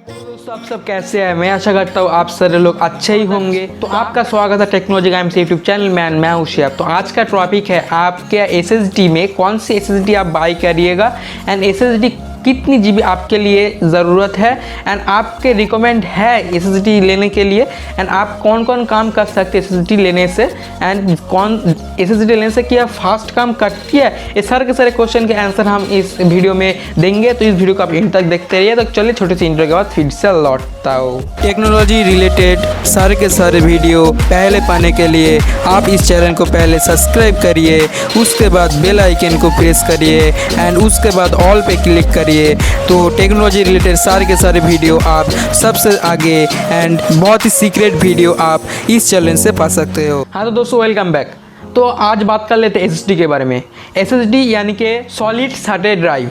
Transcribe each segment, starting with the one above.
दोस्तों आप सब कैसे हैं। मैं आशा करता हूँ आप सारे लोग अच्छे ही होंगे। तो आपका स्वागत है टेक्नोलॉजी गाइम्स यूट्यूब चैनल में। मैं हूं शिहाब। तो आज का टॉपिक है आपके SSD में कौन सी SSD आप बाई करिएगा एंड SSD कितनी GB आपके लिए ज़रूरत है एंड आपके रिकमेंड है SSD लेने के लिए एंड आप कौन कौन काम कर सकते हैं SSD लेने से एंड कौन SSD लेने से क्या फास्ट काम करती है। ये सारे के सारे क्वेश्चन के आंसर हम इस वीडियो में देंगे। तो इस वीडियो को आप एंड तक देखते रहिए। तो चलिए छोटी सी इंट्रो के बाद फिर से लौटता हूँ। टेक्नोलॉजी रिलेटेड सारे के सारे वीडियो पहले पाने के लिए आप इस चैनल को पहले सब्सक्राइब करिए, उसके बाद बेल आइकन को प्रेस करिए एंड उसके बाद ऑल पे क्लिक करिए। तो टेक्नोलॉजी रिलेटेड सारे के सारे वीडियो आप सबसे आगे एंड बहुत ही सीक्रेट वीडियो आप इस चैनल से पा सकते हो। हाँ तो दोस्तों वेलकम बैक। तो आज बात कर लेते हैं SSD के बारे में। SSD यानी कि सॉलिड स्टेट ड्राइव।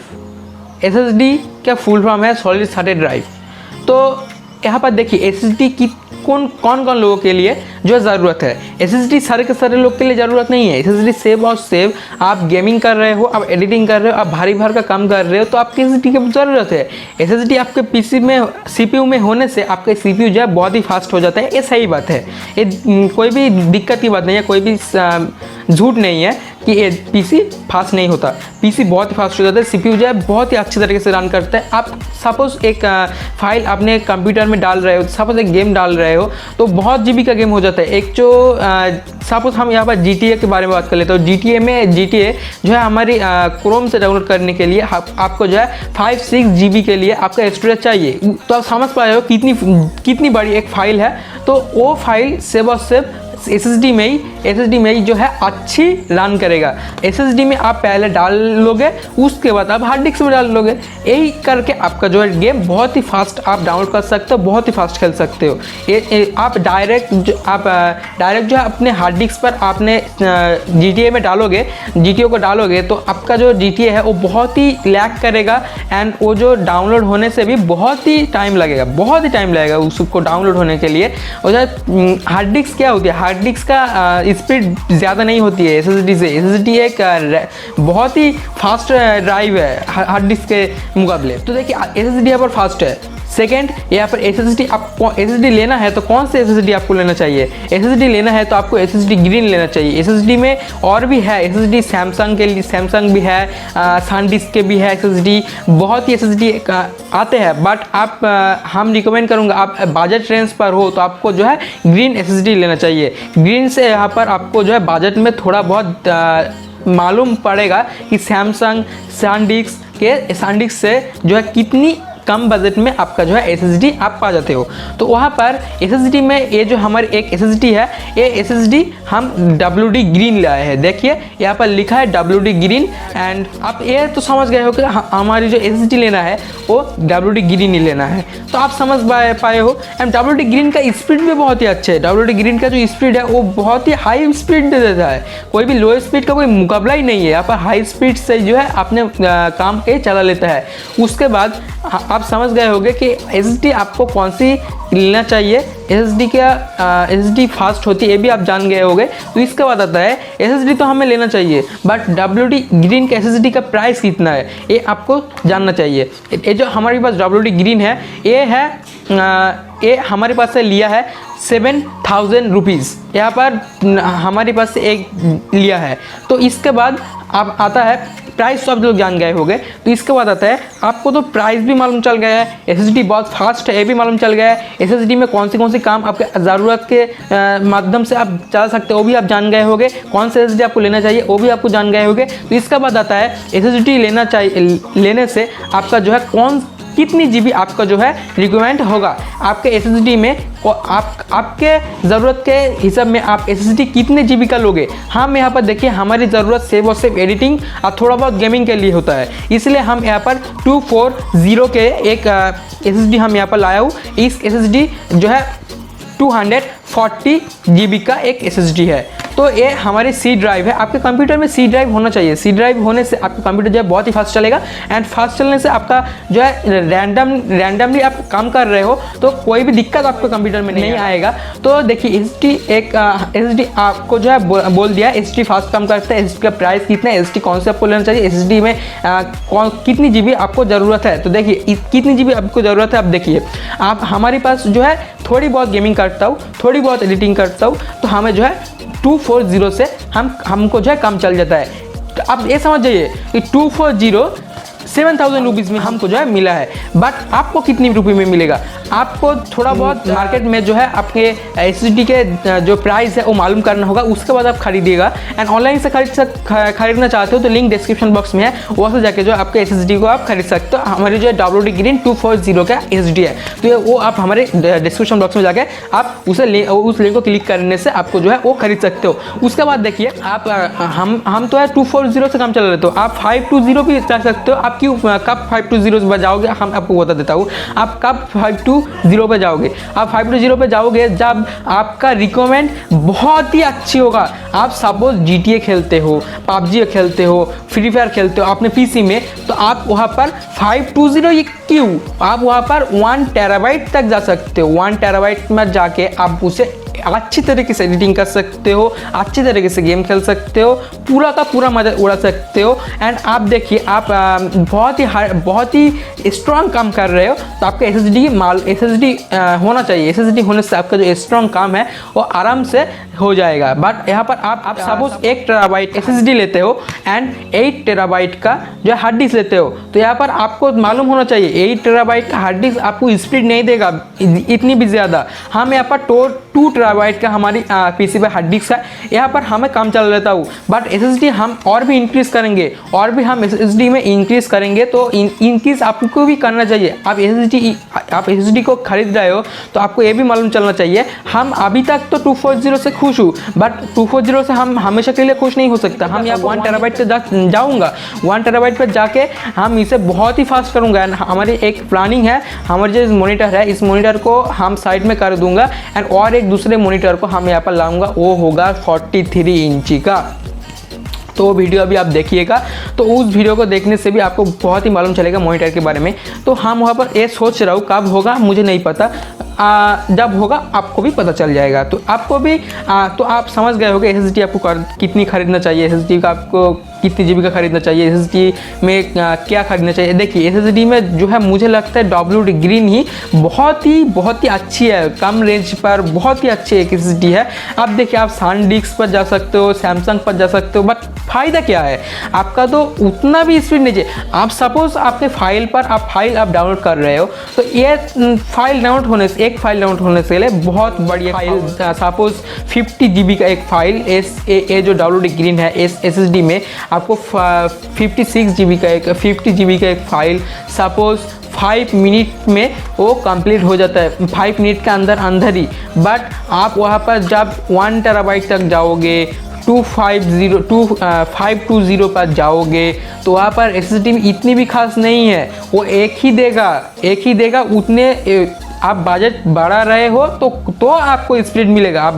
SSD क्या फुल फॉर्म है? Solid state drive. तो यहाँ पर देखिए SSD की कौन कौन लोगों के लिए जो ज़रूरत है। SSD सारे के सारे लोग के लिए ज़रूरत नहीं है। SSD सेव और सेव आप गेमिंग कर रहे हो, आप एडिटिंग कर रहे हो, आप भारी भार का काम कर रहे हो तो आपकी SSD की ज़रूरत है। SSD आपके PC में CPU में होने से आपका CPU जो है बहुत ही फास्ट हो जाता है। ये सही बात है, ये कोई भी दिक्कत की बात नहीं है, कोई भी झूठ नहीं है कि ये PC फास्ट नहीं होता। PC बहुत ही फास्ट हो जाता है। CPU जो है बहुत ही अच्छे तरीके से रन करता है। आप सपोज़ एक फाइल अपने कंप्यूटर में डाल रहे हो, सपोज़ एक गेम डाल रहे हो तो बहुत GB का गेम हो जाता है। एक जो सपोज़ हम यहाँ पर GTA के बारे में बात कर लेते हो। GTA जो है हमारी क्रोम से डाउनलोड करने के लिए आपको जो है 5-6 GB के लिए आपका स्टोरेज चाहिए। तो आप समझ पा रहे हो कितनी बड़ी एक फ़ाइल है। तो वो फाइल सेव और सेव SSD में ही जो है अच्छी रन करेगा। SSD में आप पहले डाल लोगे, उसके बाद आप हार्ड डिस्क में डाल लोगे। यही करके आपका जो है गेम बहुत ही फास्ट आप डाउनलोड कर सकते हो, बहुत ही फास्ट खेल सकते हो। आप डायरेक्ट जो है अपने हार्ड डिस्क पर आपने GTA में डालोगे, GTA को डालोगे तो आपका जो GTA है वो बहुत ही लैग करेगा एंड वो जो डाउनलोड होने से भी बहुत ही टाइम लगेगा उसको डाउनलोड होने के लिए। और जो हार्ड डिस्क क्या होती है, हार्ड डिस्क का स्पीड ज़्यादा नहीं होती है SSD से। SSD एक बहुत ही फास्ट ड्राइव है हार्ड डिस्क के मुकाबले। तो देखिए SSD यहाँ पर फास्ट है। सेकेंड, यहाँ पर SSD आपको SSD लेना है तो कौन से SSD आपको लेना चाहिए? SSD लेना है तो आपको SSD ग्रीन लेना चाहिए। SSD में और भी है SSD, सैमसंग के लिए सैमसंग भी है, SanDisk के भी है SSD, बहुत ही SSD आते हैं। बट आप हम रिकमेंड करूँगा आप बजट रेंज पर हो तो आपको जो है ग्रीन SSD लेना चाहिए। ग्रीन से यहाँ पर आपको जो है बजट में थोड़ा बहुत मालूम पड़ेगा कि सैमसंग SanDisk से जो है कितनी कम बजट में आपका जो है SSD आप पा जाते हो। तो वहाँ पर SSD में ये जो हमारी एक SSD है, ये SSD हम WD ग्रीन लाए हैं। देखिए यहाँ पर लिखा है WD ग्रीन एंड आप ये तो समझ गए हो कि हमारी जो SSD लेना है वो WD ग्रीन ही लेना है। तो आप समझ पाए हो। एंड WD ग्रीन का स्पीड भी बहुत ही अच्छा है। WD ग्रीन का जो स्पीड है वो बहुत ही हाई स्पीड दे देता है, कोई भी लो स्पीड का कोई मुकाबला ही नहीं है। यहाँ पर हाई स्पीड से जो है अपने काम के चला लेता है। उसके बाद आप समझ गए होंगे कि SSD आपको कौन सी लेना चाहिए। SSD फास्ट होती है ये भी आप जान गए होंगे। तो इसके बाद आता है SSD तो हमें लेना चाहिए बट WD ग्रीन के SSD का प्राइस कितना है ये आपको जानना चाहिए। ये जो हमारे पास WD ग्रीन है ये हमारे पास से लिया है 7000 रुपीज़। यहाँ पर हमारे पास से एक लिया है। तो इसके बाद अब आता है प्राइस, तो आप लोग जान गए होंगे। तो इसके बाद आता है आपको तो प्राइस भी मालूम चल गया है, SSD बहुत फास्ट है ये भी मालूम चल गया है। SSD में कौन सी काम आपके ज़रूरत के माध्यम से आप चला सकते हो वो भी आप जान गए होंगे। कौन से SSD आपको लेना चाहिए वो भी आपको जान गए होंगे। तो इसके बाद आता है SSD लेने से आपका जो है कितनी GB आपका जो है रिक्वायरमेंट होगा आपके SSD में। आपके ज़रूरत के हिसाब में आप SSD कितने GB का लोगे। हम यहाँ पर देखिए हमारी ज़रूरत सेव और सेव एडिटिंग और थोड़ा बहुत गेमिंग के लिए होता है, इसलिए हम यहाँ पर 240 के एक SSD हम यहाँ पर लाया हूँ। इस SSD जो है 240 GB का एक SSD है। तो ये हमारी सी ड्राइव है। आपके कंप्यूटर में सी ड्राइव होना चाहिए। सी ड्राइव होने से आपका कंप्यूटर जो है बहुत ही फास्ट चलेगा, एंड फास्ट चलने से आपका जो है रैंडमली आप काम कर रहे हो तो कोई भी दिक्कत आपके कंप्यूटर में नहीं आएगा। तो देखिए SSD आपको जो है बोल दिया SSD फास्ट काम करता है, SSD का प्राइस कितना है, SSD कौन से आपको लेना चाहिए, SSD में कितनी GB आपको ज़रूरत है। तो देखिए कितनी GB आपको ज़रूरत है। अब देखिए आप हमारे पास जो है थोड़ी बहुत गेमिंग करता हूँ, थोड़ी बहुत एडिटिंग करता हूँ, तो हमें जो है 240 से हमको जो है काम चल जाता है। तो आप ये समझ जाइए कि 240 7,000 रुपीज़ में हमको जो है मिला है। बट आपको कितनी रुपये में मिलेगा, आपको थोड़ा बहुत मार्केट में जो है आपके SSD के जो प्राइस है वो मालूम करना होगा, उसके बाद आप खरीदिएगा। एंड ऑनलाइन से खरीदना चाहते हो तो लिंक डिस्क्रिप्शन बॉक्स में है, वहाँ से जाके जो आपके SSD को आप खरीद सकते हो। हमारी जो है WD Green 240 का SSD है, तो वो आप हमारे डिस्क्रिप्शन बॉक्स में जाके आप उस लिंक को क्लिक करने से आपको जो है वो खरीद सकते हो। उसके बाद देखिए आप हम तो है 240 से काम चल रहे, तो आप 520 भी कर सकते हो। आप क्यों कब 520 पर जाओगे हम आपको बता देता हूँ। आप कब 520 पे जाओगे, आप 520 पे जाओगे जब आपका रिक्वायरमेंट बहुत ही अच्छी होगा। आप सपोज GTA खेलते हो, PUBG खेलते हो, फ्री फायर खेलते हो अपने PC में, तो आप वहाँ पर 520 क्यों, आप वहाँ पर 1 टेराबाइट तक जा सकते हो। 1 टेराबाइट में जाके आप उसे अच्छी तरीके से एडिटिंग कर सकते हो, अच्छी तरीके से गेम खेल सकते हो, पूरा का पूरा मजा उड़ा सकते हो। एंड आप देखिए आप बहुत ही स्ट्रॉन्ग काम कर रहे हो, तो आपका SSD होना चाहिए। SSD होने से आपका जो स्ट्रॉन्ग काम है वो आराम से हो जाएगा। बट यहाँ पर आप सपोज 1 टेराबाइट SSD लेते हो एंड 8 टेराबाइट का जो है हार्ड डिस्क लेते हो, तो यहाँ पर आपको मालूम होना चाहिए 8 टेराबाइट का हार्ड डिस्क आपको स्पीड नहीं देगा इतनी भी ज़्यादा। हम यहाँ पर 2 टेराबाइट का हमारी PC पे हार्ड डिस्क है, यहाँ पर हमें काम चल लेता हूँ। बट SSD हम और भी इंक्रीज़ करेंगे, और भी हम SSD में इंक्रीज़ करेंगे, तो इंक्रीज़ आपको भी करना चाहिए। आप SSD को खरीद रहे हो तो आपको ये भी मालूम चलना चाहिए हम अभी तक तो 240 से खुश हूँ, बट 240 से हम हमेशा के लिए खुश नहीं हो सकता। हम यहाँ 1 टेराबाइट से जाऊँगा, 1 टेराबाइट पर जाके हम इसे बहुत ही फास्ट करूँगा। एंड हमारी एक प्लानिंग है, हमारे जो मॉनिटर है इस मॉनिटर को हम साइड में कर दूँगा, एंड और एक दूसरे मॉनिटर को हम यहाँ पर लाऊंगा, वो होगा 43 इंची का। तो वो वीडियो अभी आप देखिएगा, तो उस वीडियो को देखने से भी आपको बहुत ही मालूम चलेगा मॉनिटर के बारे में। तो हम वहाँ पर ये सोच रहा हूँ, कब होगा मुझे नहीं पता, जब होगा आपको भी पता चल जाएगा। तो आपको भी तो आप समझ गए होंगे SSD आपको कितनी खरीदना चाहिए, SSD का आपको कितनी GB का खरीदना चाहिए, SSD में क्या खरीदना चाहिए। देखिए SSD में जो है मुझे लगता है WD Green ही बहुत ही अच्छी है, कम रेंज पर बहुत ही अच्छी एक SSD है। आप देखिए आप SanDisk पर जा सकते हो, सैमसंग पर जा सकते हो, बट फ़ायदा क्या है, आपका तो उतना भी स्पीड नहीं चाहिए। आप सपोज आपके फाइल पर फाइल डाउनलोड कर रहे हो, तो ये फाइल डाउनलोड होने से एक फाइल डाउनलोड होने से बहुत बढ़िया फाइल, सपोज 50 GB का एक फाइल ये जो WD Green है SSD में आपको 50 GB का एक फाइल सपोज 5 मिनट में वो कंप्लीट हो जाता है, 5 मिनट के अंदर ही। बट आप वहाँ पर जब 1 टेराबाइट तक जाओगे, 520 पर जाओगे, तो वहाँ पर SSD में इतनी भी खास नहीं है, वो एक ही देगा उतने। आप बजट बढ़ा रहे हो तो आपको स्पीड मिलेगा। आप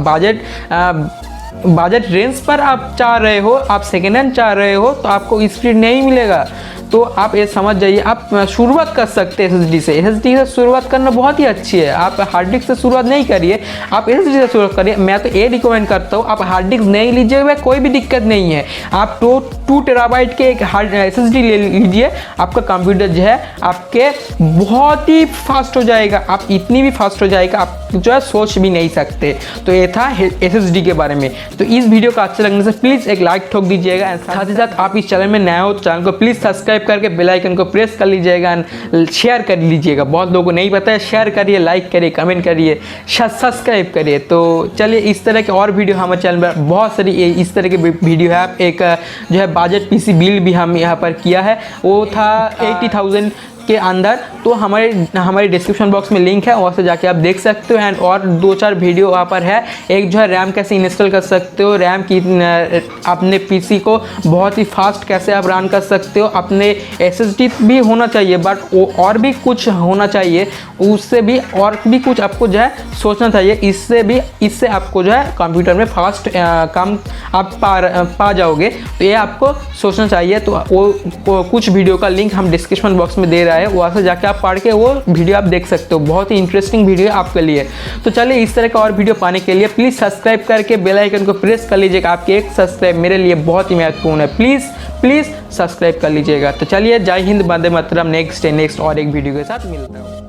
बजट रेंज पर आप चाह रहे हो, आप सेकेंड हैंड चाह रहे हो, तो आपको स्पीड नहीं मिलेगा। तो आप ये समझ जाइए, आप शुरुआत कर सकते हैं SSD से। SSD से शुरुआत करना बहुत ही अच्छी है। आप हार्ड डिस्क से शुरुआत नहीं करिए, आप SSD से शुरुआत करिए। मैं तो ये रिकमेंड करता हूँ, आप हार्ड डिस्क नहीं लीजिएगा, कोई भी दिक्कत नहीं है। आप 2 टेराबाइट के एक SSD ले लीजिए, आपका कंप्यूटर जो है आपके बहुत ही फास्ट हो जाएगा। आप इतनी भी फास्ट हो जाएगा आप जो है सोच भी नहीं सकते। तो ये था SSD के बारे में। तो इस वीडियो का अच्छा लगने से प्लीज़ एक लाइक ठोक दीजिएगा। साथ ही साथ आप इस चैनल में नए हो तो चैनल को प्लीज़ सब्सक्राइब करके बेल आइकन को प्रेस कर लीजिएगा एंड शेयर कर लीजिएगा। बहुत लोगों को नहीं पता है, शेयर करिए, लाइक करिए, कमेंट करिए, सब्सक्राइब करिए। तो चलिए इस तरह के और वीडियो हमारे चैनल पर बहुत सारी इस तरह के वीडियो है। एक जो है बजट PC बिल भी हम यहाँ पर किया है, वो था 80,000 के अंदर, तो हमारे डिस्क्रिप्शन बॉक्स में लिंक है, वहाँ से जाके आप देख सकते हो। एंड और 2-4 वीडियो वहाँ पर है। एक जो है रैम कैसे इंस्टॉल कर सकते हो, रैम की अपने पीसी को बहुत ही फास्ट कैसे आप रन कर सकते हो। अपने एसएसडी भी होना चाहिए, बट और भी कुछ होना चाहिए, उससे भी और भी कुछ आपको जो है सोचना चाहिए। इससे आपको जो है कंप्यूटर में फास्ट काम आप पा जाओगे, तो ये आपको सोचना चाहिए। तो वो कुछ वीडियो का लिंक हम डिस्क्रिप्शन बॉक्स में दे रहा है, वहाँ से जाके आप पढ़ के वो वीडियो आप देख सकते हो। बहुत ही इंटरेस्टिंग वीडियो है आपके लिए। तो चलिए, इस तरह का और वीडियो पाने के लिए प्लीज़ सब्सक्राइब करके बेल आइकन को प्रेस कर लीजिएगा। आपके एक सब्सक्राइब मेरे लिए बहुत ही महत्वपूर्ण है। प्लीज़ सब्सक्राइब कर लीजिएगा। तो चलिए, जय हिंद, वंदे मातरम। नेक्स्ट और एक वीडियो के साथ मिलता हूँ।